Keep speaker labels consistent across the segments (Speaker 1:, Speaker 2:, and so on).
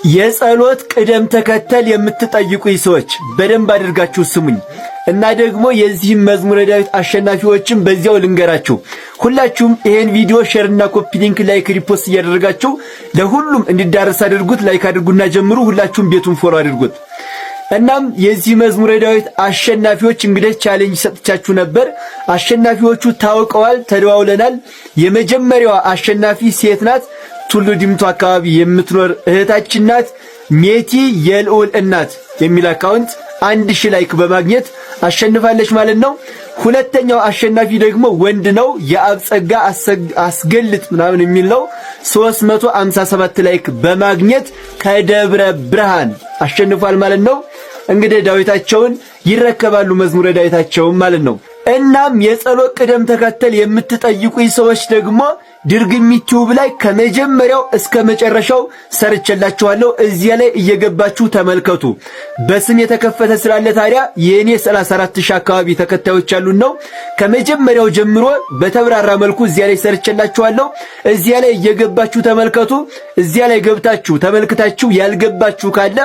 Speaker 1: የጸሎት ቅደም ተከተል የምትጠይቁኝ ሰዎች በደንብ አድርጋችሁ ስሙኝ እና ደግሞ የዚህ መዝሙረ ዳዊት አሸናፊዎችን በዚያው ልንገራችሁ። ሁላችሁም ይሄን ቪዲዮ ሼር እና ኮፒ ሊንክ ላይክ ሪፖስት እያደረጋችሁ ለሁሉም እንዲዳረስ አድርጉት። ላይክ አድርጉና ጀምሩ። ሁላችሁም ቤቱን ፎሎ አድርጉት። እናም የዚህ መዝሙረ ዳዊት አሸናፊዎች እንግዲህ ቻሌንጅ ሰጥቻችሁ ነበር። አሸናፊዎቹ ታውቀዋል፣ ተደዋውለናል። የመጀመሪያዋ አሸናፊ ሴት ናት። ቱሉ ዲምቱ አካባቢ የምትኖር እህታችን ናት። ሜቲ የልዑል እናት የሚል አካውንት 1000 ላይክ በማግኘት አሸንፋለች ማለት ነው። ሁለተኛው አሸናፊ ደግሞ ወንድ ነው። የአብጸጋ አስገልጥ ምናምን የሚል ነው። 357 ላይክ በማግኘት ከደብረ ብርሃን አሸንፏል ማለት ነው። እንግዲህ ዳዊታቸውን ይረከባሉ፣ መዝሙረ ዳዊታቸውን ማለት ነው። እናም የጸሎት ቅደም ተከተል የምትጠይቁኝ ሰዎች ደግሞ ድርግም ዩቲዩብ ላይ ከመጀመሪያው እስከ መጨረሻው ሰርቼላችኋለሁ። እዚያ ላይ እየገባችሁ ተመልከቱ። በስም የተከፈተ ስላለ ታዲያ የኔ 34000 አካባቢ ተከታዮች ያሉን ነው። ከመጀመሪያው ጀምሮ በተብራራ መልኩ እዚያ ላይ ሰርቼላችኋለሁ። እዚያ ላይ እየገባችሁ ተመልከቱ። እዚያ ላይ ገብታችሁ ተመልክታችሁ ያልገባችሁ ካለ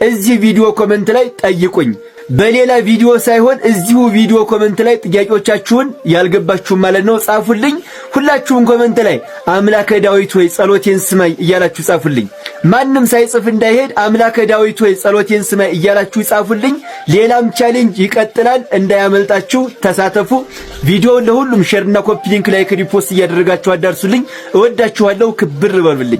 Speaker 1: እዚህ ቪዲዮ ኮሜንት ላይ ጠይቁኝ። በሌላ ቪዲዮ ሳይሆን እዚሁ ቪዲዮ ኮሜንት ላይ ጥያቄዎቻችሁን ያልገባችሁ ማለት ነው ጻፉልኝ። ሁላችሁም ኮሜንት ላይ አምላከ ዳዊት ሆይ ጸሎቴን ስማኝ እያላችሁ ጻፉልኝ። ማንም ሳይጽፍ እንዳይሄድ አምላከ ዳዊት ሆይ ጸሎቴን ስማኝ እያላችሁ ጻፉልኝ። ሌላም ቻሌንጅ ይቀጥላል፣ እንዳያመልጣችሁ ተሳተፉ። ቪዲዮውን ለሁሉም ሼር እና ኮፒ ሊንክ ላይክ ሪፖስት እያደረጋችሁ አዳርሱልኝ። እወዳችኋለሁ። ክብር በሉልኝ።